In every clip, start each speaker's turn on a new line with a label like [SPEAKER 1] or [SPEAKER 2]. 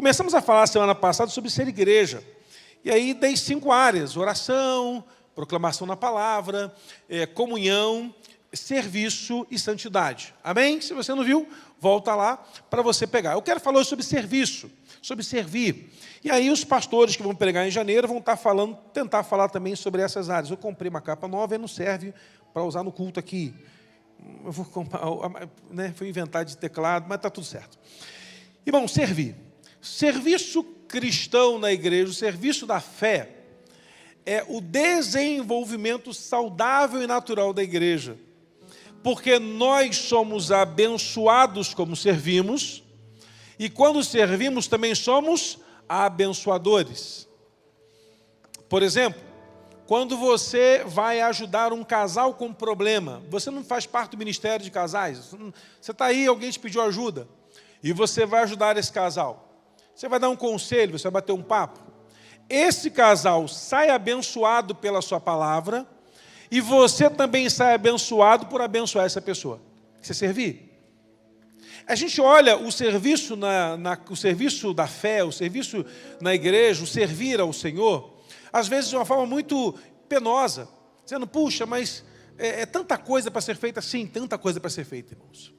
[SPEAKER 1] Começamos a falar semana passada sobre ser igreja. E aí dei 5 áreas: oração, proclamação na palavra, comunhão, serviço e santidade. Amém? Se você não viu, volta lá para você pegar. Eu quero falar hoje sobre serviço, sobre servir. E aí os pastores que vão pregar em janeiro vão estar falando, tentar falar também sobre essas áreas. Eu comprei uma capa nova e não serve para usar no culto aqui. Eu vou comprar, né, foi inventar de teclado, mas está tudo certo. Irmão, servir. Serviço cristão na igreja, o serviço da fé, é o desenvolvimento saudável e natural da igreja. Porque nós somos abençoados como servimos, e quando servimos também somos abençoadores. Por exemplo, quando você vai ajudar um casal com problema, você não faz parte do ministério de casais, você está aí, alguém te pediu ajuda, e você vai ajudar esse casal. Você vai dar um conselho, você vai bater um papo. Esse casal sai abençoado pela sua palavra, e você também sai abençoado por abençoar essa pessoa. Você servir. A gente olha o serviço, o serviço da fé, o serviço na igreja, o servir ao Senhor, às vezes de uma forma muito penosa, dizendo, puxa, mas é tanta coisa para ser feita. Sim, tanta coisa para ser feita, irmãos.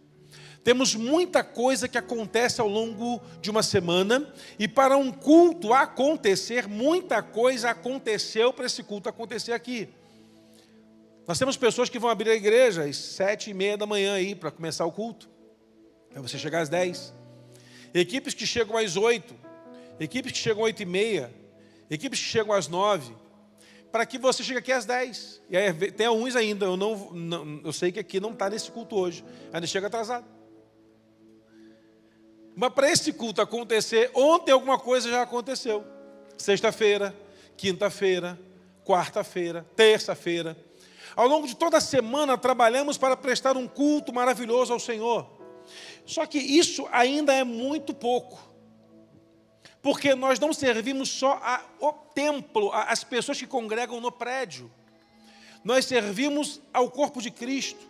[SPEAKER 1] Temos muita coisa que acontece ao longo de uma semana, e para um culto acontecer, muita coisa aconteceu para esse culto acontecer aqui. Nós temos pessoas que vão abrir a igreja às 7h30 da manhã aí para começar o culto, para você chegar às 10. Equipes que chegam às 8, equipes que chegam às 8h30, equipes que chegam às 9, para que você chegue aqui às 10. E aí tem uns ainda, eu sei que aqui não está nesse culto hoje, ainda chega atrasado. Mas para esse culto acontecer, ontem alguma coisa já aconteceu. Sexta-feira, quinta-feira, quarta-feira, terça-feira. Ao longo de toda a semana trabalhamos para prestar um culto maravilhoso ao Senhor. Só que isso ainda é muito pouco. Porque nós não servimos só ao templo, às pessoas que congregam no prédio. Nós servimos ao corpo de Cristo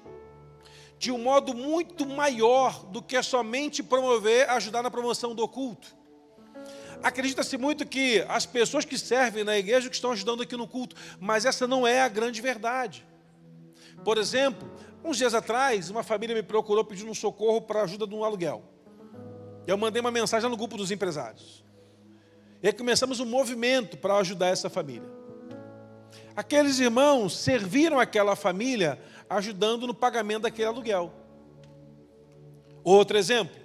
[SPEAKER 1] de um modo muito maior do que somente ajudar na promoção do culto. Acredita-se muito que as pessoas que servem na igreja que estão ajudando aqui no culto, mas essa não é a grande verdade. Por exemplo, uns dias atrás, uma família me procurou pedindo um socorro para a ajuda de um aluguel. Eu mandei uma mensagem no grupo dos empresários. E aí começamos um movimento para ajudar essa família. Aqueles irmãos serviram aquela família ajudando no pagamento daquele aluguel. Outro exemplo,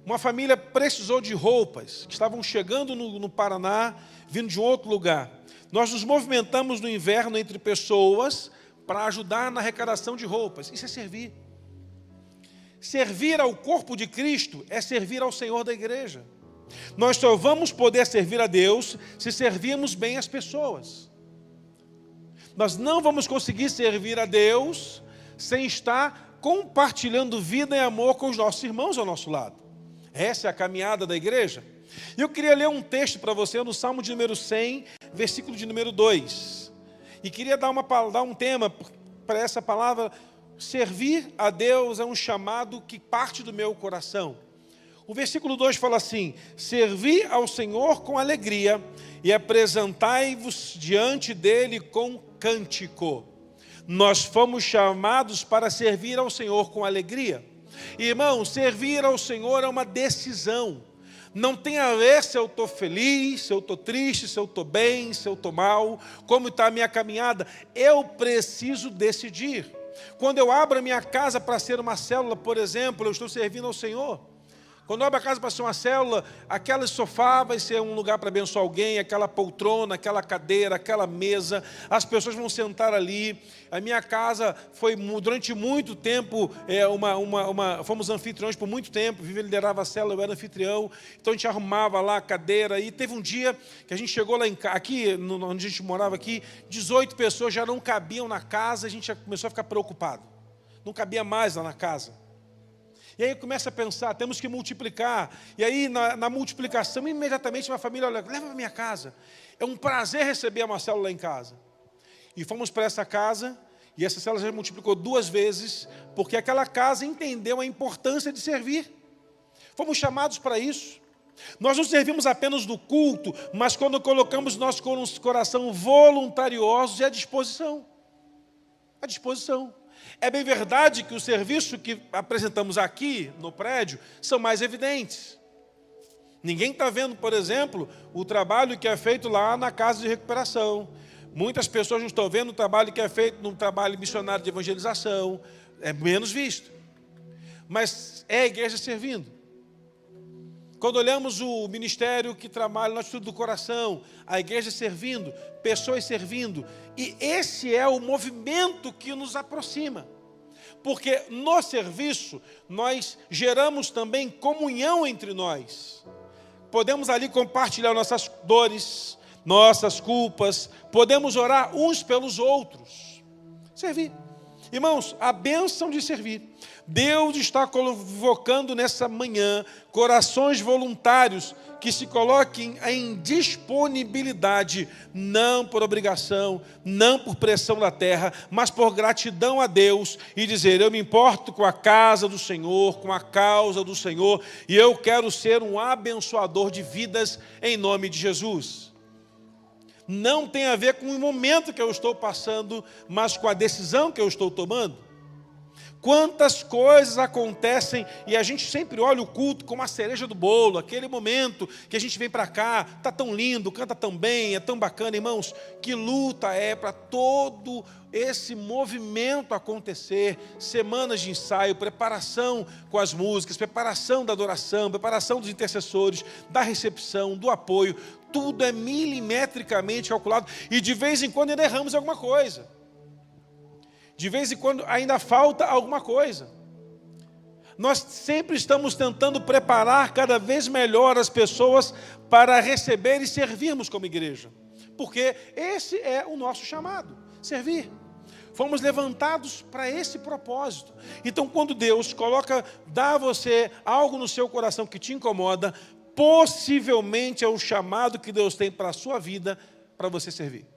[SPEAKER 1] uma família precisou de roupas, que estavam chegando no Paraná, vindo de outro lugar. Nós nos movimentamos no inverno entre pessoas para ajudar na arrecadação de roupas. Isso é servir. Servir ao corpo de Cristo é servir ao Senhor da igreja. Nós só vamos poder servir a Deus se servirmos bem as pessoas. Nós não vamos conseguir servir a Deus sem estar compartilhando vida e amor com os nossos irmãos ao nosso lado. Essa é a caminhada da igreja. E eu queria ler um texto para você no Salmo de número 100, versículo de número 2. E queria dar um tema para essa palavra. Servir a Deus é um chamado que parte do meu coração. O versículo 2 fala assim: servi ao Senhor com alegria e apresentai-vos diante dele com cântico. Nós fomos chamados para servir ao Senhor com alegria. Irmão, servir ao Senhor é uma decisão. Não tem a ver se eu estou feliz, se eu estou triste, se eu estou bem, se eu estou mal, como está a minha caminhada. Eu preciso decidir. Quando eu abro a minha casa para ser uma célula, por exemplo, eu estou servindo ao Senhor. Quando eu abro a casa para ser uma célula, aquele sofá vai ser um lugar para abençoar alguém, aquela poltrona, aquela cadeira, aquela mesa, as pessoas vão sentar ali. A minha casa foi, durante muito tempo, fomos anfitriões por muito tempo. Vivi liderava a célula, eu era anfitrião, então a gente arrumava lá a cadeira. E teve um dia que a gente chegou lá aqui, onde a gente morava aqui, 18 pessoas já não cabiam na casa, a gente já começou a ficar preocupado. Não cabia mais lá na casa. E aí começa a pensar, temos que multiplicar. E aí na multiplicação, imediatamente uma família, olha, leva para minha casa. É um prazer receber uma célula lá em casa. E fomos para essa casa, e essa célula já multiplicou 2 vezes, porque aquela casa entendeu a importância de servir. Fomos chamados para isso. Nós não servimos apenas no culto, mas quando colocamos nosso coração voluntariosos e à disposição. À disposição. É bem verdade que o serviço que apresentamos aqui no prédio são mais evidentes. Ninguém está vendo, por exemplo, o trabalho que é feito lá na casa de recuperação. Muitas pessoas não estão vendo o trabalho que é feito num trabalho missionário de evangelização. É menos visto. Mas é a igreja servindo. Quando olhamos o ministério que trabalha no Atitude do Coração, a igreja servindo, pessoas servindo. E esse é o movimento que nos aproxima. Porque no serviço, nós geramos também comunhão entre nós. Podemos ali compartilhar nossas dores, nossas culpas, podemos orar uns pelos outros. Servir. Irmãos, a bênção de servir. Deus está convocando nessa manhã corações voluntários que se coloquem em disponibilidade, não por obrigação, não por pressão da terra, mas por gratidão a Deus e dizer: eu me importo com a casa do Senhor, com a causa do Senhor, e eu quero ser um abençoador de vidas em nome de Jesus. Não tem a ver com o momento que eu estou passando, mas com a decisão que eu estou tomando. Quantas coisas acontecem e a gente sempre olha o culto como a cereja do bolo, aquele momento que a gente vem para cá, está tão lindo, canta tão bem, é tão bacana. Irmãos, que luta é para todo esse movimento acontecer, semanas de ensaio, preparação com as músicas, preparação da adoração, preparação dos intercessores, da recepção, do apoio, tudo é milimetricamente calculado e de vez em quando ainda erramos alguma coisa. De vez em quando ainda falta alguma coisa. Nós sempre estamos tentando preparar cada vez melhor as pessoas para receber e servirmos como igreja. Porque esse é o nosso chamado, servir. Fomos levantados para esse propósito. Então, quando Deus dá a você algo no seu coração que te incomoda, possivelmente é o chamado que Deus tem para a sua vida, para você servir.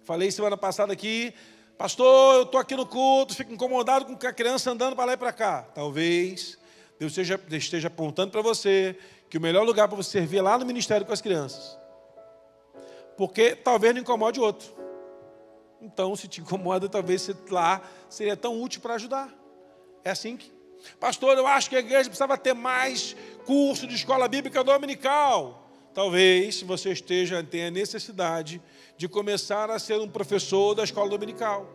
[SPEAKER 1] Falei semana passada aqui: pastor, eu estou aqui no culto, fico incomodado com a criança andando para lá e para cá. Talvez Deus esteja apontando para você que o melhor lugar para você servir é lá no ministério com as crianças. Porque talvez não incomode outro. Então, se te incomoda, talvez lá seria tão útil para ajudar. É assim que... Pastor, eu acho que a igreja precisava ter mais curso de escola bíblica dominical. Talvez, se você tenha necessidade de começar a ser um professor da escola dominical,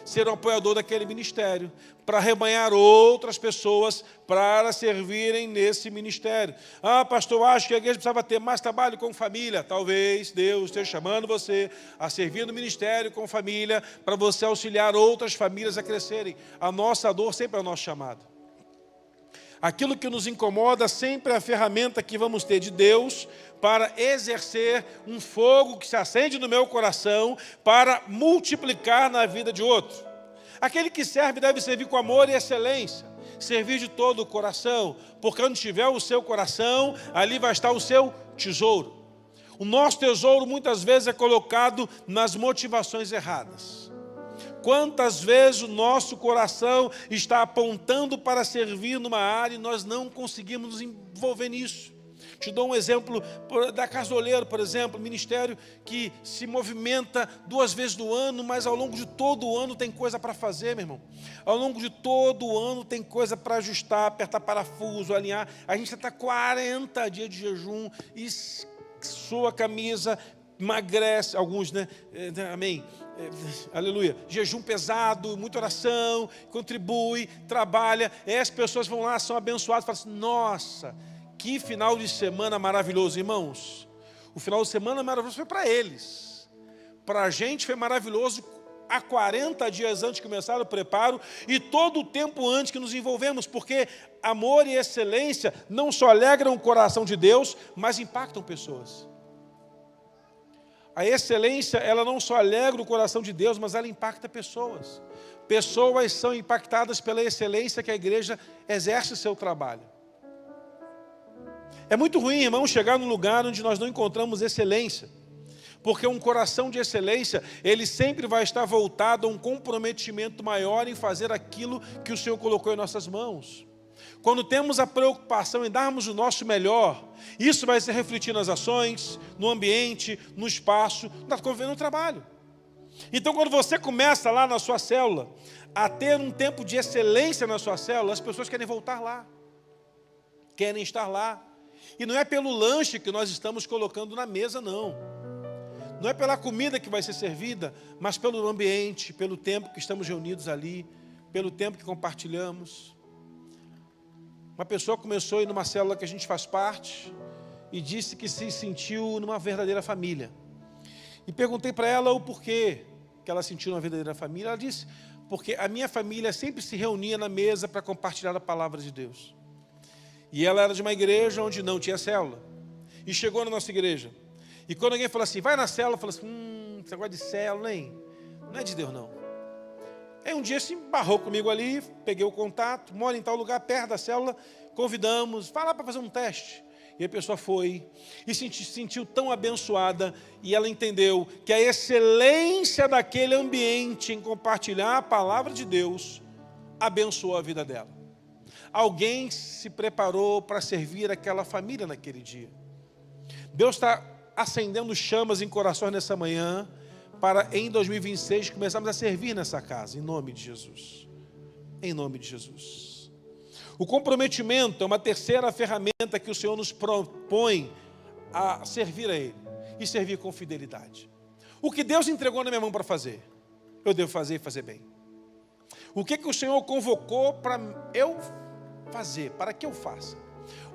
[SPEAKER 1] ser um apoiador daquele ministério, para rebanhar outras pessoas para servirem nesse ministério. Ah, pastor, eu acho que a igreja precisava ter mais trabalho com família. Talvez Deus esteja chamando você a servir no ministério com família, para você auxiliar outras famílias a crescerem. A nossa dor sempre é o nosso chamado. Aquilo que nos incomoda sempre é a ferramenta que vamos ter de Deus para exercer um fogo que se acende no meu coração para multiplicar na vida de outro. Aquele que serve deve servir com amor e excelência, servir de todo o coração, porque onde estiver o seu coração, ali vai estar o seu tesouro. O nosso tesouro muitas vezes é colocado nas motivações erradas. Quantas vezes o nosso coração está apontando para servir numa área e nós não conseguimos nos envolver nisso. Te dou um exemplo da Casa do Oleiro, por exemplo, ministério que se movimenta 2 vezes no ano, mas ao longo de todo o ano tem coisa para fazer, meu irmão. Ao longo de todo o ano tem coisa para ajustar, apertar parafuso, alinhar. A gente está 40 dias de jejum e sua a camisa, emagrece, alguns, né? Amém. Aleluia, jejum pesado, muita oração, contribui, trabalha, e as pessoas vão lá, são abençoadas, falam assim: nossa, que final de semana maravilhoso, irmãos. O final de semana maravilhoso foi para eles, para a gente foi maravilhoso há 40 dias antes de começar o preparo e todo o tempo antes que nos envolvemos, porque amor e excelência não só alegram o coração de Deus, mas impactam pessoas. A excelência, ela não só alegra o coração de Deus, mas ela impacta pessoas. Pessoas são impactadas pela excelência que a igreja exerce o seu trabalho. É muito ruim, irmão, chegar num lugar onde nós não encontramos excelência. Porque um coração de excelência, ele sempre vai estar voltado a um comprometimento maior em fazer aquilo que o Senhor colocou em nossas mãos. quando temos a preocupação em darmos o nosso melhor, isso vai se refletir nas ações, no ambiente, no espaço, no trabalho. Então, quando você começa lá na sua célula a ter um tempo de excelência na sua célula, as pessoas querem voltar lá, querem estar lá. E não é pelo lanche que nós estamos colocando na mesa, não. Não é pela comida que vai ser servida, mas pelo ambiente, pelo tempo que estamos reunidos ali, pelo tempo que compartilhamos. Uma pessoa começou a ir numa célula que a gente faz parte e disse que se sentiu numa verdadeira família. E perguntei para ela o porquê que ela sentiu uma verdadeira família. Ela disse, porque a minha família sempre se reunia na mesa para compartilhar a palavra de Deus. E ela era de uma igreja onde não tinha célula. E chegou na nossa igreja. E quando alguém falou assim, vai na célula, falou assim, esse negócio de célula, hein? Não é de Deus, não. Aí um dia se embarrou comigo ali, peguei o contato, mora em tal lugar, perto da célula, convidamos, vai lá para fazer um teste. E a pessoa foi e se sentiu tão abençoada, e ela entendeu que a excelência daquele ambiente em compartilhar a palavra de Deus abençoou a vida dela. Alguém se preparou para servir aquela família naquele dia. Deus está acendendo chamas em corações nessa manhã, para em 2026 começarmos a servir nessa casa, em nome de Jesus. Em nome de Jesus. O comprometimento é uma terceira ferramenta que o Senhor nos propõe a servir a Ele, e servir com fidelidade. O que Deus entregou na minha mão para fazer, eu devo fazer e fazer bem. O que o Senhor convocou para eu fazer, para que eu faça.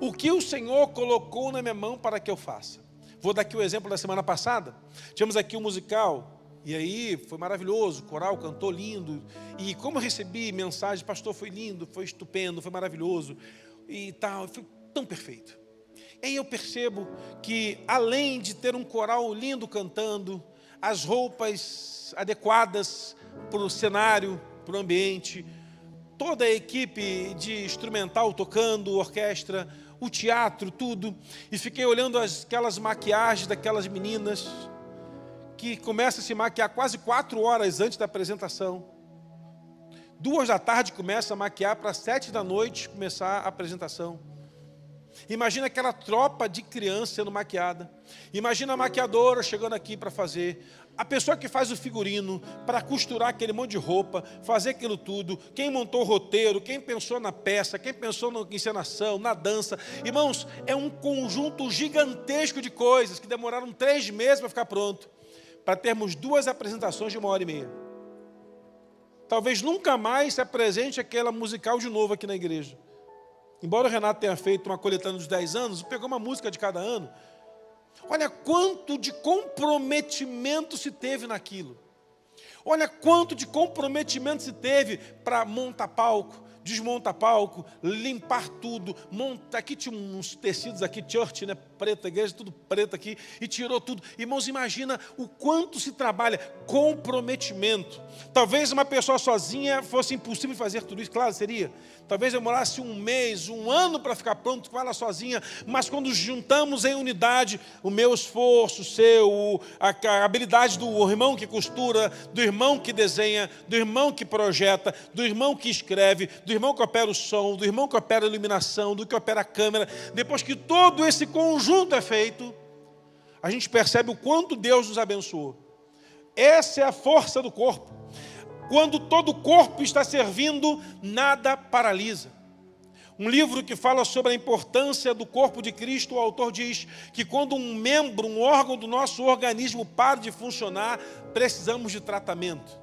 [SPEAKER 1] O que o Senhor colocou na minha mão para que eu faça. Vou dar aqui o exemplo da semana passada. Tivemos aqui um musical, e aí foi maravilhoso, o coral cantou lindo, e como eu recebi mensagem, pastor, foi lindo, foi estupendo, foi maravilhoso, e tal, foi tão perfeito. E aí eu percebo que, além de ter um coral lindo cantando, as roupas adequadas para o cenário, para o ambiente, toda a equipe de instrumental tocando, orquestra, o teatro, tudo, e fiquei olhando aquelas maquiagens daquelas meninas, que começam a se maquiar quase 4 horas antes da apresentação. 2 da tarde começa a maquiar para 7 da noite começar a apresentação. Imagina aquela tropa de crianças sendo maquiada. Imagina a maquiadora chegando aqui para fazer. A pessoa que faz o figurino, para costurar aquele monte de roupa, fazer aquilo tudo. Quem montou o roteiro, quem pensou na peça, quem pensou na encenação, na dança. Irmãos, é um conjunto gigantesco de coisas que demoraram 3 meses para ficar pronto. Para termos 2 apresentações de 1h30. Talvez nunca mais se apresente aquela musical de novo aqui na igreja. Embora o Renato tenha feito uma coletânea dos 10 anos, pegou uma música de cada ano. Olha quanto de comprometimento se teve naquilo. Olha quanto de comprometimento se teve para montar palco, desmontar palco, limpar tudo, montar. Aqui tinha uns tecidos aqui, church, né, preto, a igreja tudo preto aqui, e tirou tudo. Irmãos, imagina o quanto se trabalha, comprometimento. Talvez uma pessoa sozinha fosse impossível fazer tudo isso, claro, seria. Talvez demorasse 1 mês, 1 ano para ficar pronto com ela sozinha, mas quando juntamos em unidade, o meu esforço, o seu, a habilidade do irmão que costura, do irmão que desenha, do irmão que projeta, do irmão que escreve, do irmão que opera o som, do irmão que opera a iluminação, do que opera a câmera, depois que todo esse conjunto é feito, a gente percebe o quanto Deus nos abençoou. Essa é a força do corpo. Quando todo o corpo está servindo, nada paralisa. Um livro que fala sobre a importância do corpo de Cristo, o autor diz que quando um membro, um órgão do nosso organismo para de funcionar, precisamos de tratamento.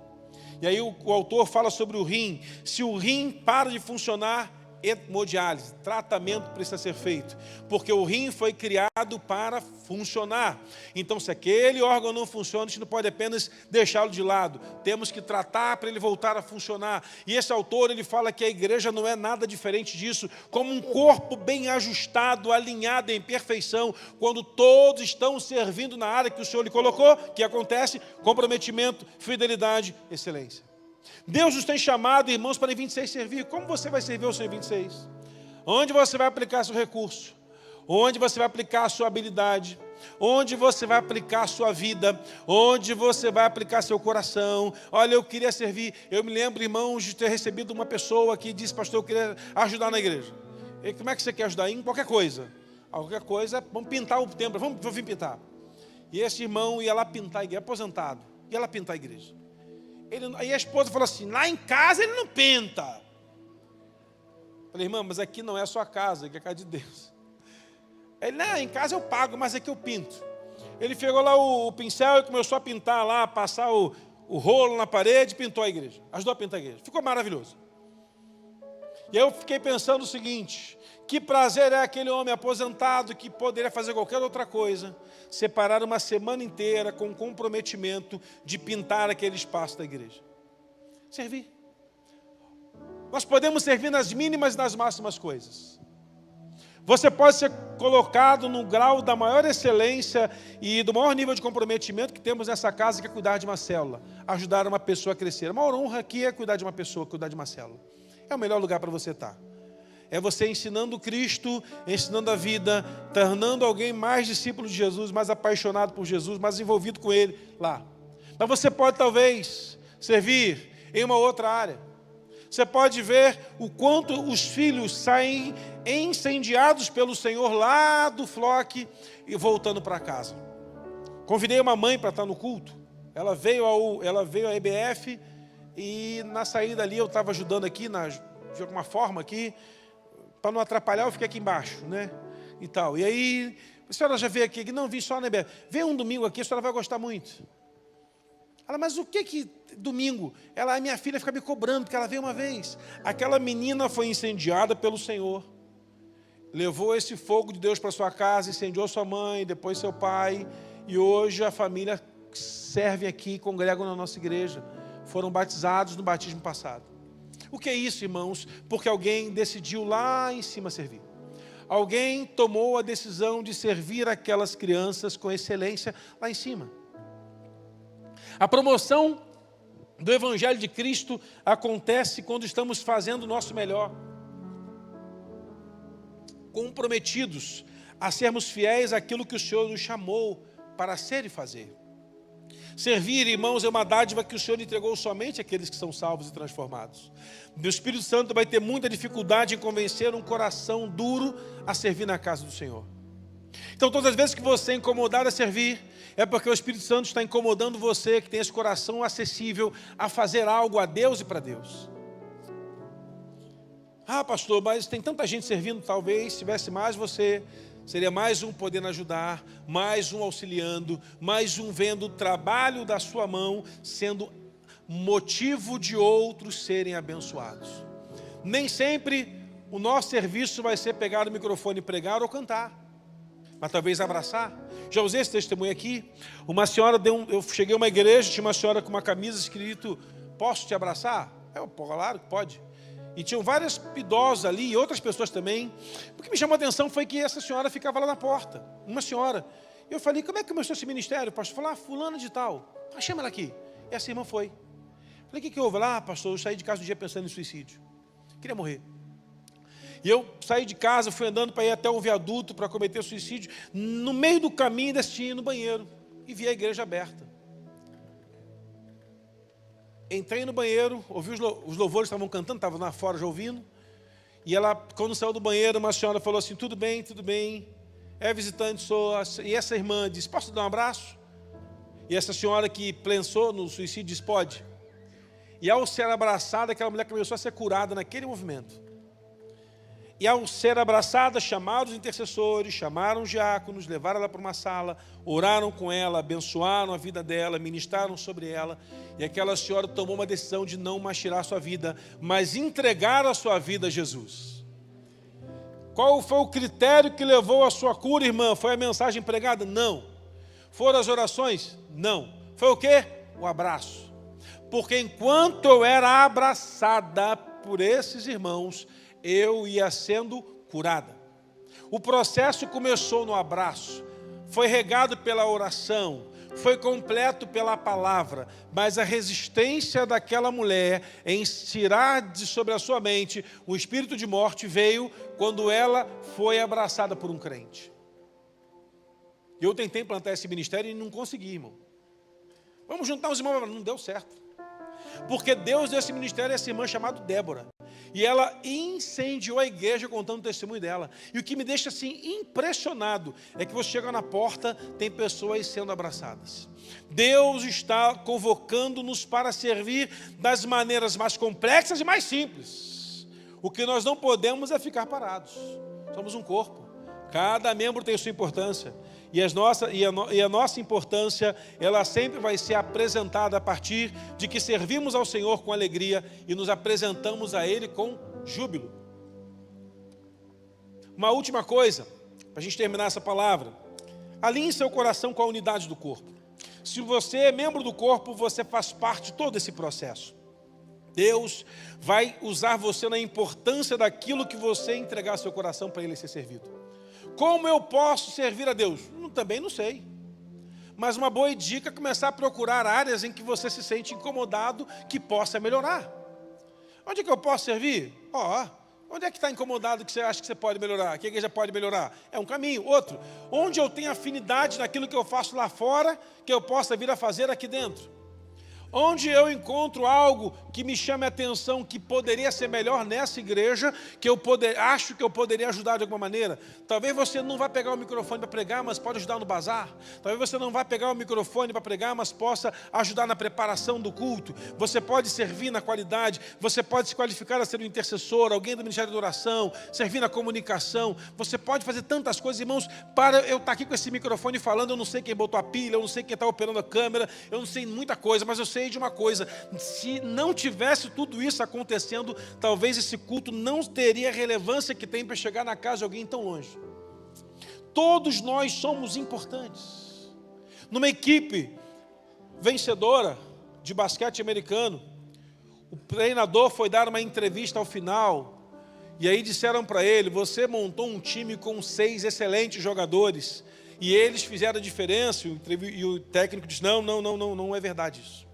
[SPEAKER 1] E aí o autor fala sobre o rim. Se o rim para de funcionar, hemodiálise, tratamento precisa ser feito, porque o rim foi criado para funcionar. Então, se aquele órgão não funciona, a gente não pode apenas deixá-lo de lado, temos que tratar para ele voltar a funcionar. E esse autor, ele fala que a igreja não é nada diferente disso, como um corpo bem ajustado, alinhado em perfeição, quando todos estão servindo na área que o Senhor lhe colocou, que acontece? Comprometimento, fidelidade, excelência. Deus nos tem chamado, irmãos, para em 26 servir. Como você vai servir o Senhor em 26? Onde você vai aplicar seu recurso? Onde você vai aplicar a sua habilidade? Onde você vai aplicar a sua vida? Onde você vai aplicar seu coração? Olha, eu queria servir. Eu me lembro, irmãos, de ter recebido uma pessoa que disse, pastor, eu queria ajudar na igreja. E como é que você quer ajudar? Em qualquer coisa. Qualquer coisa, vamos pintar o templo, vamos vir pintar. E esse irmão ia lá pintar a igreja, aposentado, ia lá pintar a igreja. Aí a esposa falou assim, lá em casa ele não pinta. Falei, irmã, mas aqui não é a sua casa, aqui é a casa de Deus. Ele, não, em casa eu pago, mas aqui eu pinto. Ele pegou lá o pincel e começou a pintar lá, passar o rolo na parede, pintou a igreja. Ajudou a pintar a igreja. Ficou maravilhoso. E aí eu fiquei pensando o seguinte, que prazer é aquele homem aposentado que poderia fazer qualquer outra coisa, separar uma semana inteira com comprometimento de pintar aquele espaço da igreja. Servir. Nós podemos servir nas mínimas e nas máximas coisas. Você pode ser colocado no grau da maior excelência e do maior nível de comprometimento que temos nessa casa, que é cuidar de uma célula, ajudar uma pessoa a crescer. A maior honra aqui é cuidar de uma pessoa, cuidar de uma célula. É o melhor lugar para você estar. É você ensinando Cristo, ensinando a vida, tornando alguém mais discípulo de Jesus, mais apaixonado por Jesus, mais envolvido com Ele lá. Mas você pode talvez servir em uma outra área. Você pode ver o quanto os filhos saem incendiados pelo Senhor lá do flock e voltando para casa. Convidei uma mãe para estar no culto. Ela veio à EBF e na saída ali eu estava ajudando aqui, de alguma forma aqui, para não atrapalhar eu fiquei aqui embaixo, né? E tal. E aí, a senhora já veio aqui? Não, vim só na EBF. Vem um domingo aqui, a senhora vai gostar muito. Ela, mas o que domingo? A minha filha fica me cobrando, porque ela veio uma vez. Aquela menina foi incendiada pelo Senhor. Levou esse fogo de Deus para sua casa, incendiou sua mãe, depois seu pai. E hoje a família serve aqui, congregam na nossa igreja. Foram batizados no batismo passado. O que é isso, irmãos? Porque alguém decidiu lá em cima servir. Alguém tomou a decisão de servir aquelas crianças com excelência lá em cima. A promoção do Evangelho de Cristo acontece quando estamos fazendo o nosso melhor. Comprometidos a sermos fiéis àquilo que o Senhor nos chamou para ser e fazer. Servir, irmãos, é uma dádiva que o Senhor entregou somente àqueles que são salvos e transformados. O Espírito Santo vai ter muita dificuldade em convencer um coração duro a servir na casa do Senhor. Então, todas as vezes que você é incomodado a servir, é porque o Espírito Santo está incomodando você, que tem esse coração acessível a fazer algo a Deus e para Deus. Ah, pastor, mas tem tanta gente servindo, talvez, se tivesse mais você, seria mais um podendo ajudar, mais um auxiliando, mais um vendo o trabalho da sua mão sendo motivo de outros serem abençoados. Nem sempre o nosso serviço vai ser pegar o microfone e pregar ou cantar, mas talvez abraçar. Já usei esse testemunho aqui. Uma senhora eu cheguei a uma igreja, tinha uma senhora com uma camisa escrito, posso te abraçar? Claro que pode. E tinham várias idosas ali e outras pessoas também. O que me chamou a atenção foi que essa senhora ficava lá na porta, uma senhora. Eu falei, como é que começou esse ministério? O pastor falou, fulana de tal. Chama ela aqui. E essa irmã foi. Falei, o que houve? Pastor, eu saí de casa um dia pensando em suicídio. Queria morrer. E eu saí de casa, fui andando para ir até um viaduto para cometer suicídio. No meio do caminho, desci no banheiro e vi a igreja aberta. Entrei no banheiro, ouvi os louvores estavam cantando, estava lá fora já ouvindo. E ela, quando saiu do banheiro, uma senhora falou assim, tudo bem, é visitante, sou. E essa irmã disse, posso dar um abraço? E essa senhora que pensou no suicídio disse, pode. E ao ser abraçada, aquela mulher começou a ser curada naquele movimento. E ao ser abraçada, chamaram os intercessores, chamaram os diáconos, levaram ela para uma sala, oraram com ela, abençoaram a vida dela, ministraram sobre ela. E aquela senhora tomou uma decisão de não mais tirar a sua vida, mas entregar a sua vida a Jesus. Qual foi o critério que levou à sua cura, irmã? Foi a mensagem pregada? Não. Foram as orações? Não. Foi o quê? O abraço. Porque enquanto eu era abraçada por esses irmãos, eu ia sendo curada. O processo começou no abraço, foi regado pela oração, foi completo pela palavra, mas a resistência daquela mulher em tirar de sobre a sua mente o espírito de morte veio quando ela foi abraçada por um crente. Eu tentei plantar esse ministério e não consegui, irmão. Vamos juntar os irmãos, não deu certo. Porque Deus deu esse ministério a essa irmã chamada Débora. E ela incendiou a igreja contando o testemunho dela. E o que me deixa assim impressionado é que você chega na porta, tem pessoas sendo abraçadas. Deus está convocando-nos para servir das maneiras mais complexas e mais simples. O que nós não podemos é ficar parados. Somos um corpo. Cada membro tem sua importância. E a nossa importância, ela sempre vai ser apresentada a partir de que servimos ao Senhor com alegria e nos apresentamos a Ele com júbilo. Uma última coisa, para a gente terminar essa palavra. Alinhe seu coração com a unidade do corpo. Se você é membro do corpo, você faz parte de todo esse processo. Deus vai usar você na importância daquilo que você entregar seu coração para Ele ser servido. Como eu posso servir a Deus? Também não sei. Mas uma boa dica é começar a procurar áreas em que você se sente incomodado, que possa melhorar. Onde é que eu posso servir? Onde é que está incomodado que você acha que você pode melhorar? Que a igreja pode melhorar? É um caminho. Outro, onde eu tenho afinidade naquilo que eu faço lá fora, que eu possa vir a fazer aqui dentro. Onde eu encontro algo que me chame a atenção, que poderia ser melhor nessa igreja, que acho que eu poderia ajudar de alguma maneira. Talvez você não vá pegar o microfone para pregar, mas pode ajudar no bazar. Talvez você não vá pegar o microfone para pregar, mas possa ajudar na preparação do culto. Você pode servir na qualidade, você pode se qualificar a ser um intercessor, alguém do Ministério da Oração, servir na comunicação. Você pode fazer tantas coisas, irmãos, para eu estar aqui com esse microfone falando, eu não sei quem botou a pilha, eu não sei quem está operando a câmera, eu não sei muita coisa, mas eu sei de uma coisa: se não tivesse tudo isso acontecendo, talvez esse culto não teria a relevância que tem para chegar na casa de alguém tão longe. Todos nós somos importantes. Numa equipe vencedora de basquete americano, o treinador foi dar uma entrevista ao final, e aí disseram para ele: você montou um time com 6 excelentes jogadores, e eles fizeram a diferença, e o técnico disse: não é verdade isso.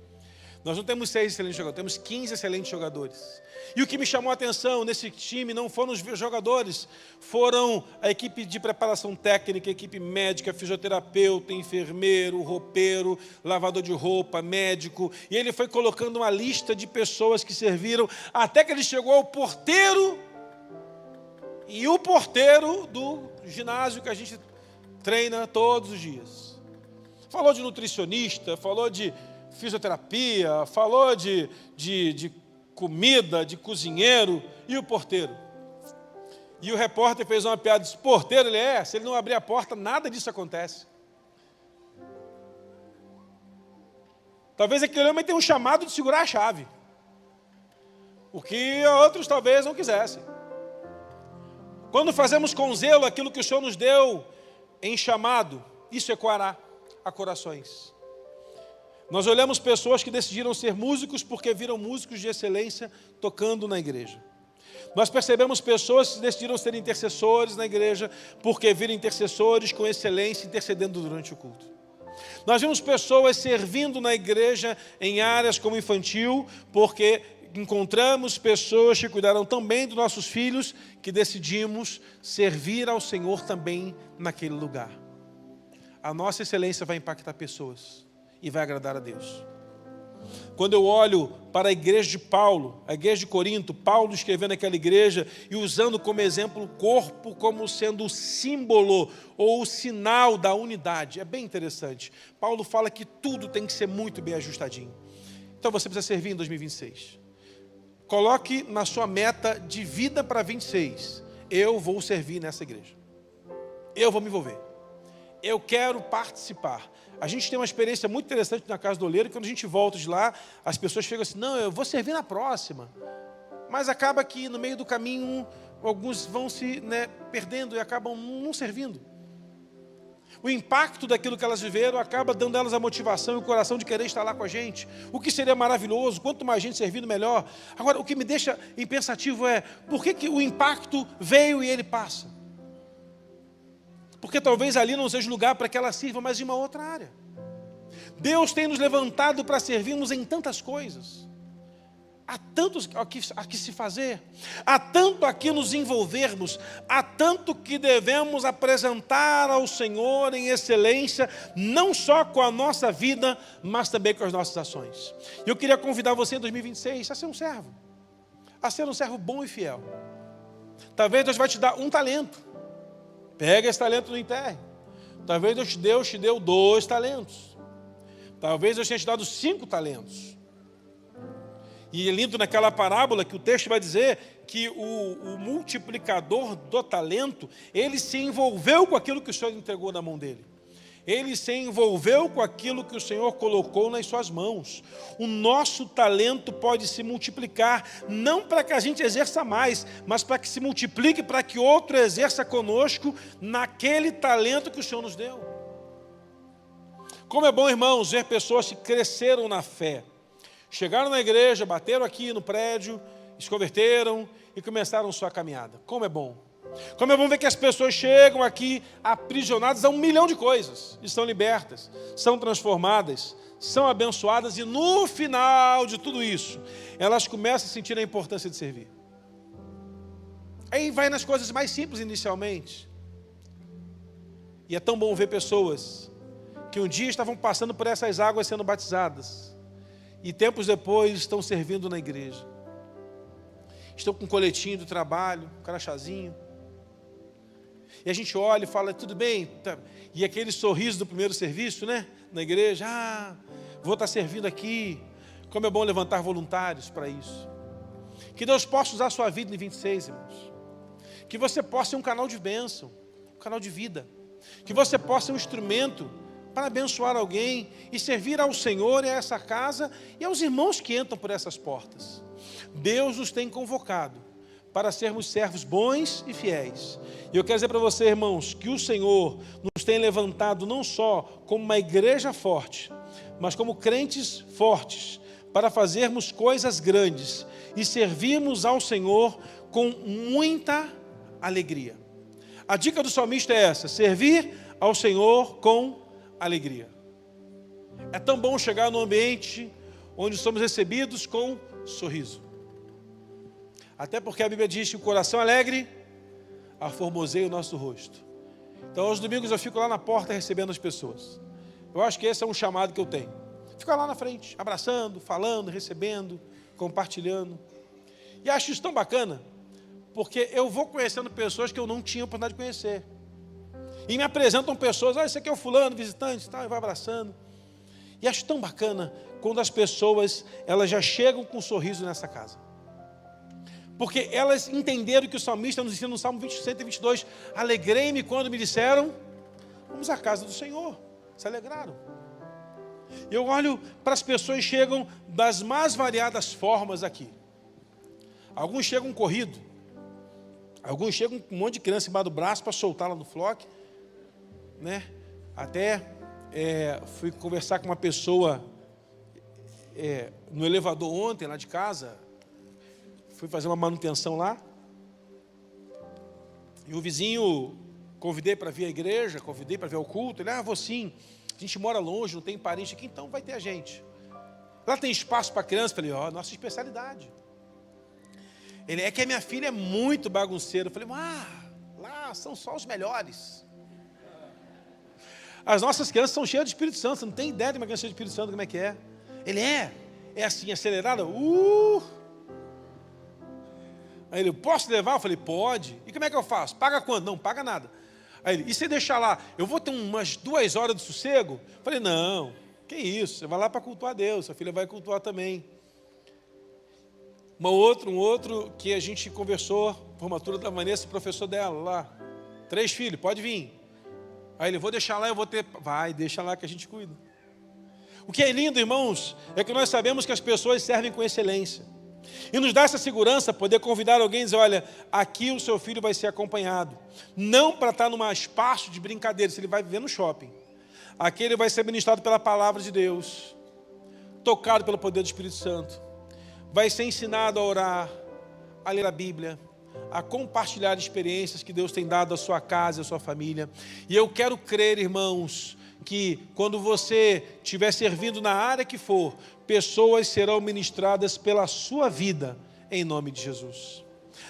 [SPEAKER 1] Nós não temos 6 excelentes jogadores, temos 15 excelentes jogadores. E o que me chamou a atenção nesse time não foram os jogadores, foram a equipe de preparação técnica, a equipe médica, fisioterapeuta, enfermeiro, roupeiro, lavador de roupa, médico. E ele foi colocando uma lista de pessoas que serviram, até que ele chegou ao porteiro, e o porteiro do ginásio que a gente treina todos os dias. Falou de nutricionista, falou de fisioterapia, falou de comida, de cozinheiro, e o porteiro. E o repórter fez uma piada, disse: porteiro ele é, se ele não abrir a porta, nada disso acontece. Talvez aquele homem tenha um chamado de segurar a chave, o que outros talvez não quisessem. Quando fazemos com zelo aquilo que o Senhor nos deu em chamado, isso ecoará a corações. Nós olhamos pessoas que decidiram ser músicos porque viram músicos de excelência tocando na igreja. Nós percebemos pessoas que decidiram ser intercessores na igreja porque viram intercessores com excelência intercedendo durante o culto. Nós vimos pessoas servindo na igreja em áreas como infantil porque encontramos pessoas que cuidaram também dos nossos filhos, que decidimos servir ao Senhor também naquele lugar. A nossa excelência vai impactar pessoas e vai agradar a Deus. Quando eu olho para a igreja de Paulo, a igreja de Corinto, Paulo escrevendo aquela igreja e usando como exemplo o corpo como sendo o símbolo ou o sinal da unidade. É bem interessante. Paulo fala que tudo tem que ser muito bem ajustadinho. Então você precisa servir em 2026. Coloque na sua meta de vida para 26. Eu vou servir nessa igreja. Eu vou me envolver. Eu quero participar. A gente tem uma experiência muito interessante na Casa do Oleiro, e quando a gente volta de lá, as pessoas chegam assim: não, eu vou servir na próxima. Mas acaba que no meio do caminho, alguns vão se perdendo e acabam não servindo. O impacto daquilo que elas viveram acaba dando a elas a motivação e o coração de querer estar lá com a gente. O que seria maravilhoso, quanto mais gente servindo, melhor. Agora, o que me deixa pensativo é: por que o impacto veio e ele passa? Porque talvez ali não seja lugar para que ela sirva, mas em uma outra área. Deus tem nos levantado para servirmos em tantas coisas. Há tanto a que se fazer, há tanto a que nos envolvermos, há tanto que devemos apresentar ao Senhor em excelência, não só com a nossa vida, mas também com as nossas ações. Eu queria convidar você em 2026 a ser um servo, a ser um servo bom e fiel. Talvez Deus vai te dar um talento. Pega esse talento e não enterre. Talvez Deus te deu 2 talentos. Talvez Deus tenha te dado 5 talentos. E é lindo naquela parábola que o texto vai dizer que o multiplicador do talento, ele se envolveu com aquilo que o Senhor entregou na mão dele. Ele se envolveu com aquilo que o Senhor colocou nas suas mãos. O nosso talento pode se multiplicar, não para que a gente exerça mais, mas para que se multiplique, para que outro exerça conosco naquele talento que o Senhor nos deu. Como é bom, irmãos, ver pessoas que cresceram na fé. Chegaram na igreja, bateram aqui no prédio, se converteram e começaram sua caminhada. Como é bom. Como é bom ver que as pessoas chegam aqui aprisionadas a 1 milhão de coisas. E são libertas, são transformadas, são abençoadas. E no final de tudo isso, elas começam a sentir a importância de servir. Aí vai nas coisas mais simples inicialmente. E é tão bom ver pessoas que um dia estavam passando por essas águas sendo batizadas. E tempos depois estão servindo na igreja. Estão com um coletinho do trabalho, um crachazinho. E a gente olha e fala, tudo bem? E aquele sorriso do primeiro serviço, né? Na igreja, vou estar servindo aqui. Como é bom levantar voluntários para isso. Que Deus possa usar a sua vida em 26, irmãos. Que você possa ser um canal de bênção, um canal de vida. Que você possa ser um instrumento para abençoar alguém e servir ao Senhor e a essa casa e aos irmãos que entram por essas portas. Deus nos tem convocado para sermos servos bons e fiéis. E eu quero dizer para você, irmãos, que o Senhor nos tem levantado não só como uma igreja forte, mas como crentes fortes, para fazermos coisas grandes e servirmos ao Senhor com muita alegria. A dica do salmista é essa: servir ao Senhor com alegria. É tão bom chegar num ambiente onde somos recebidos com sorriso. Até porque a Bíblia diz que o coração alegre aformoseia o nosso rosto. Então aos domingos eu fico lá na porta recebendo as pessoas. Eu acho que esse é um chamado que eu tenho. Ficar lá na frente, abraçando, falando, recebendo, compartilhando. E acho isso tão bacana, porque eu vou conhecendo pessoas que eu não tinha oportunidade de conhecer. E me apresentam pessoas, esse aqui é o fulano, visitante, tal, e vai abraçando. E acho tão bacana quando as pessoas, elas já chegam com um sorriso nessa casa. Porque elas entenderam que o salmista nos ensina no Salmo 122, alegrei-me quando me disseram, vamos à casa do Senhor. Se alegraram. Eu olho para as pessoas que chegam das mais variadas formas aqui. Alguns chegam corrido. Alguns chegam com um monte de criança embaixo do braço para soltá-la no flock. Né? Até fui conversar com uma pessoa no elevador ontem, lá de casa. Fui fazer uma manutenção lá. E o vizinho, convidei para vir à igreja, convidei para ver o culto. Ele, vou sim. A gente mora longe, não tem parente aqui, então vai ter a gente. Lá tem espaço para criança? Falei, nossa especialidade. Ele, é que a minha filha é muito bagunceira. Eu falei, lá são só os melhores. As nossas crianças são cheias de Espírito Santo. Você não tem ideia de uma criança cheia de Espírito Santo, como é que é? Ele é assim, acelerada. Aí ele, posso levar? Eu falei, pode. E como é que eu faço? Paga quanto? Não, paga nada. Aí ele, e se deixar lá, eu vou ter umas 2 horas de sossego? Eu falei, não, que isso, você vai lá para cultuar a Deus, sua filha vai cultuar também. Um outro que a gente conversou, formatura da Vanessa, professor dela lá, 3 filhos, pode vir. Aí ele, vou deixar lá, eu vou ter, vai, deixa lá que a gente cuida. O que é lindo, irmãos, é que nós sabemos que as pessoas servem com excelência. E nos dá essa segurança, poder convidar alguém e dizer, olha, aqui o seu filho vai ser acompanhado. Não para estar num espaço de brincadeira, se ele vai viver no shopping. Aqui ele vai ser ministrado pela palavra de Deus, tocado pelo poder do Espírito Santo. Vai ser ensinado a orar, a ler a Bíblia, a compartilhar experiências que Deus tem dado à sua casa e à sua família. E eu quero crer, irmãos, que quando você estiver servindo na área que for, pessoas serão ministradas pela sua vida, em nome de Jesus.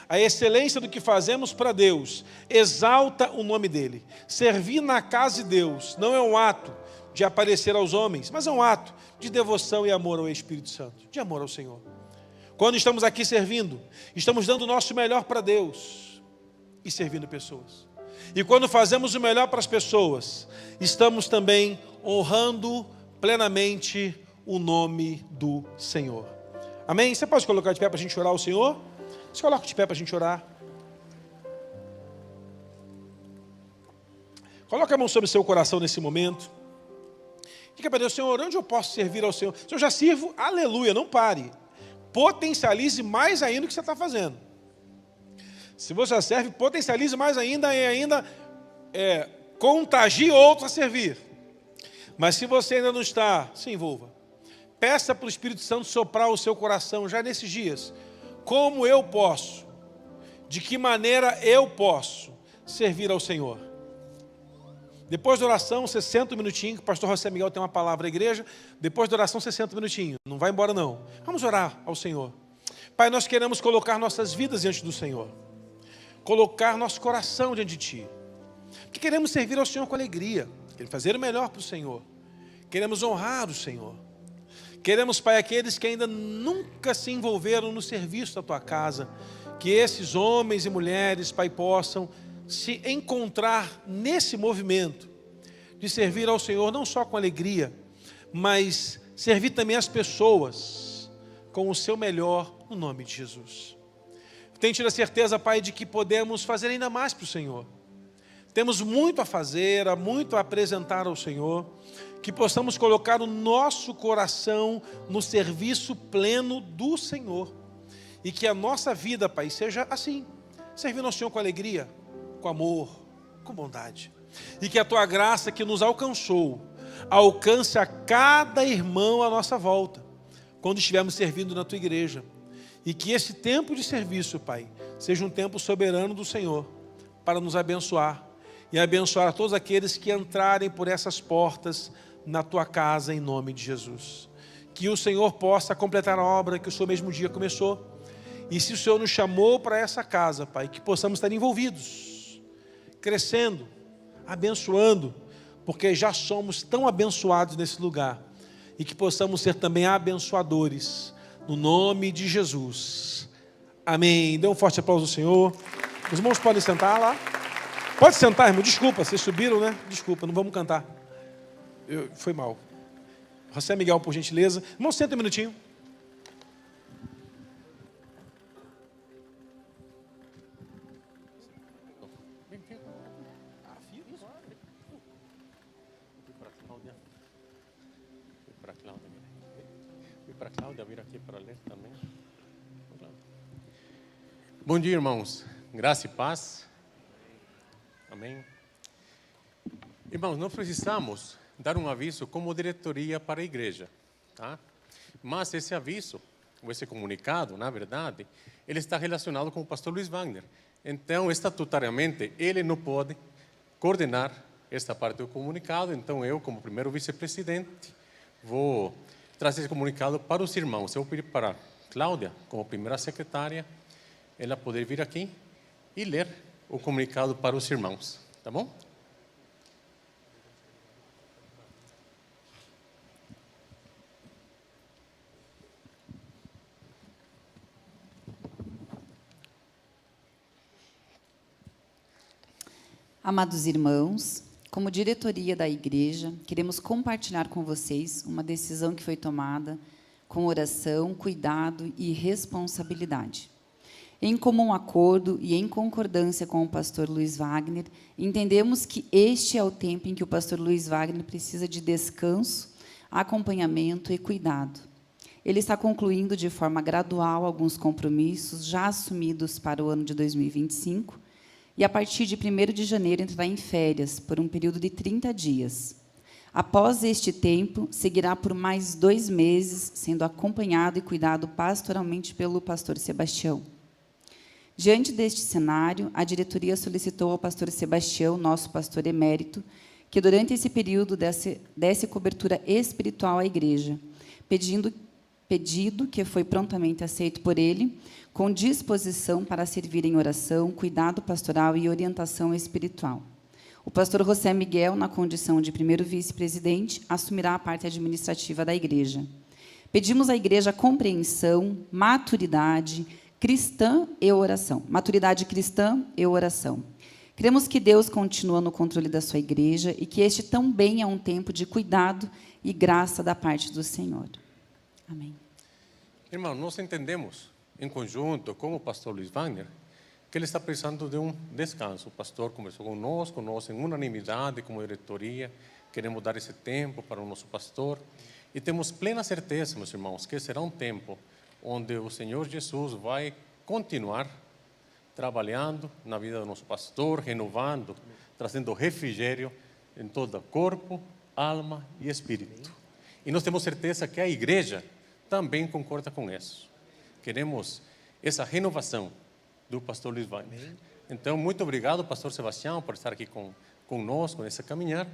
[SPEAKER 1] A excelência do que fazemos para Deus exalta o nome dEle. Servir na casa de Deus não é um ato de aparecer aos homens, mas é um ato de devoção e amor ao Espírito Santo, de amor ao Senhor. Quando estamos aqui servindo, estamos dando o nosso melhor para Deus e servindo pessoas. E quando fazemos o melhor para as pessoas, estamos também honrando plenamente o nome do Senhor. Amém? Você pode colocar de pé para a gente orar ao Senhor? Se coloca de pé para a gente orar. Coloque a mão sobre o seu coração nesse momento. Diga para Deus: Senhor, onde eu posso servir ao Senhor? Se eu já sirvo, aleluia, não pare. Potencialize mais ainda o que você está fazendo. Se você já serve, potencialize mais ainda e ainda contagie outros a servir. Mas se você ainda não está, se envolva. Peça para o Espírito Santo soprar o seu coração já nesses dias. Como eu posso? De que maneira eu posso servir ao Senhor? Depois da oração, 60 minutinhos, que o pastor José Miguel tem uma palavra à igreja. Depois da oração, 60 minutinhos. Não vai embora não. Vamos orar ao Senhor. Pai, nós queremos colocar nossas vidas diante do Senhor. Colocar nosso coração diante de Ti. Porque queremos servir ao Senhor com alegria. Queremos fazer o melhor para o Senhor. Queremos honrar o Senhor. Queremos, Pai, aqueles que ainda nunca se envolveram no serviço da Tua casa. Que esses homens e mulheres, Pai, possam se encontrar nesse movimento de servir ao Senhor, não só com alegria, mas servir também as pessoas com o seu melhor, no nome de Jesus. Tenho tido a certeza, Pai, de que podemos fazer ainda mais para o Senhor. Temos muito a fazer, muito a apresentar ao Senhor, que possamos colocar o nosso coração no serviço pleno do Senhor, e que a nossa vida, Pai, seja assim, servindo ao Senhor com alegria, com amor, com bondade. E que a Tua graça que nos alcançou, alcance a cada irmão à nossa volta, quando estivermos servindo na Tua igreja. E que esse tempo de serviço, Pai, seja um tempo soberano do Senhor, para nos abençoar, e abençoar a todos aqueles que entrarem por essas portas na Tua casa, em nome de Jesus. Que o Senhor possa completar a obra que o Senhor mesmo dia começou. E se o Senhor nos chamou para essa casa, Pai, que possamos estar envolvidos, crescendo, abençoando, porque já somos tão abençoados nesse lugar, e que possamos ser também abençoadores, no nome de Jesus. Amém. Dê um forte aplauso ao Senhor. Os irmãos podem sentar lá. Pode sentar, irmão. Desculpa, vocês subiram, né? Desculpa, não vamos cantar. Foi mal. José Miguel, por gentileza. Irmão, senta um minutinho.
[SPEAKER 2] Para Cláudia vir aqui para ler também. Bom dia, irmãos. Graça e paz. Amém. Irmãos, nós precisamos dar um aviso como diretoria para a igreja, tá? Mas esse aviso, ou esse comunicado, na verdade, ele está relacionado com o pastor Luiz Wagner. Então, estatutariamente, ele não pode coordenar esta parte do comunicado. Então, eu, como primeiro vice-presidente, vou trazer esse comunicado para os irmãos. Eu vou pedir para a Cláudia, como primeira secretária, ela poder vir aqui e ler o comunicado para os irmãos. Tá bom?
[SPEAKER 3] Amados irmãos, como diretoria da igreja, queremos compartilhar com vocês uma decisão que foi tomada com oração, cuidado e responsabilidade. Em comum acordo e em concordância com o pastor Luiz Wagner, entendemos que este é o tempo em que o pastor Luiz Wagner precisa de descanso, acompanhamento e cuidado. Ele está concluindo de forma gradual alguns compromissos já assumidos para o ano de 2025, e a partir de 1º de janeiro entrará em férias por um período de 30 dias. Após este tempo, seguirá por mais 2 meses, sendo acompanhado e cuidado pastoralmente pelo pastor Sebastião. Diante deste cenário, a diretoria solicitou ao pastor Sebastião, nosso pastor emérito, que durante esse período desse cobertura espiritual à igreja, pedido que foi prontamente aceito por ele, com disposição para servir em oração, cuidado pastoral e orientação espiritual. O pastor José Miguel, na condição de primeiro vice-presidente, assumirá a parte administrativa da igreja. Pedimos à igreja compreensão, maturidade cristã e oração. Maturidade cristã e oração. Cremos que Deus continua no controle da sua igreja e que este também é um tempo de cuidado e graça da parte do Senhor. Amém.
[SPEAKER 2] Irmão, nós entendemos em conjunto, como o pastor Luiz Wagner, que ele está precisando de um descanso. O pastor conversou conosco, nós em unanimidade, como diretoria, queremos dar esse tempo para o nosso pastor. E temos plena certeza, meus irmãos, que será um tempo onde o Senhor Jesus vai continuar trabalhando na vida do nosso pastor, renovando, trazendo refrigério em todo o corpo, alma e espírito. E nós temos certeza que a igreja também concorda com isso. Queremos essa renovação do pastor Luiz Wagner. Então, muito obrigado, pastor Sebastião, por estar aqui conosco nessa caminhar.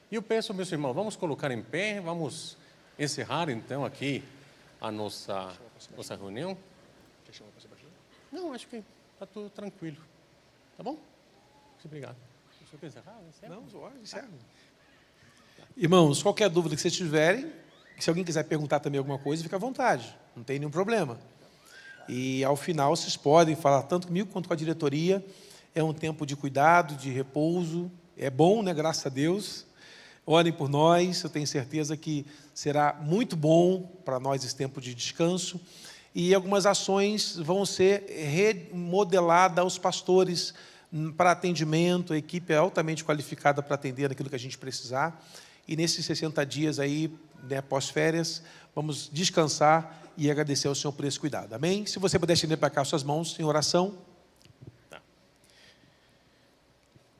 [SPEAKER 2] E eu peço, meus irmãos, vamos colocar em pé, vamos encerrar então aqui a nossa reunião. Não, acho que está tudo tranquilo. Tá bom? Muito obrigado. Você quer encerrar?
[SPEAKER 1] Não, encerra. Irmãos, qualquer dúvida que vocês tiverem, se alguém quiser perguntar também alguma coisa, fica à vontade, não tem nenhum problema. E ao final vocês podem falar tanto comigo quanto com a diretoria. É um tempo de cuidado, de repouso. É bom, né? Graças a Deus. Orem por nós, eu tenho certeza que será muito bom para nós esse tempo de descanso. E algumas ações vão ser remodeladas aos pastores para atendimento, a equipe é altamente qualificada para atender aquilo que a gente precisar. E nesses 60 dias aí, né, pós-férias, vamos descansar e agradecer ao Senhor por esse cuidado. Amém? Se você puder estender para cá suas mãos em oração.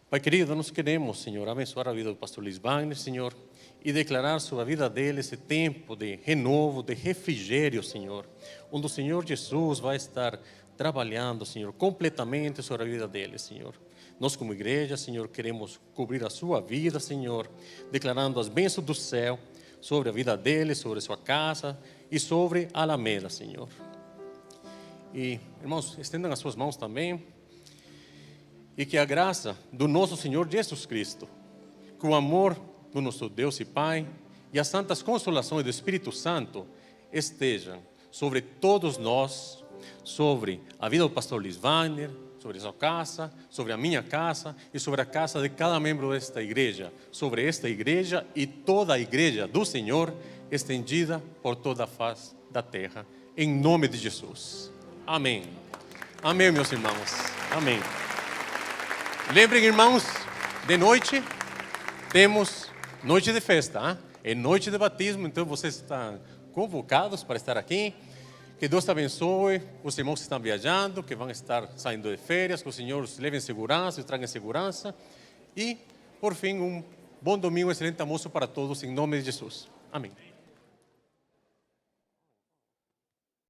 [SPEAKER 2] Pai querido, nós queremos, Senhor, abençoar a vida do pastor Luiz Wagner, Senhor, e declarar sobre a vida dele esse tempo de renovo, de refrigério, Senhor, onde o Senhor Jesus vai estar trabalhando, Senhor, completamente sobre a vida dele, Senhor. Nós, como igreja, Senhor, queremos cobrir a sua vida, Senhor, declarando as bênçãos do céu sobre a vida dele, sobre a sua casa e sobre a Alameda, Senhor. E, irmãos, estendam as suas mãos também. E que a graça do nosso Senhor Jesus Cristo, que o amor do nosso Deus e Pai e as santas consolações do Espírito Santo estejam sobre todos nós, sobre a vida do pastor Luiz Wagner, sobre a sua casa, sobre a minha casa e sobre a casa de cada membro desta igreja, sobre esta igreja e toda a igreja do Senhor estendida por toda a face da terra, em nome de Jesus. Amém. Amém, meus irmãos. Amém. Lembrem, irmãos, de noite temos noite de festa, é noite de batismo, então vocês estão convocados para estar aqui. Que Deus te abençoe, os irmãos que estão viajando, que vão estar saindo de férias, que o Senhor os leve em segurança, os traga em segurança. E, por fim, um bom domingo, excelente almoço para todos, em nome de Jesus. Amém.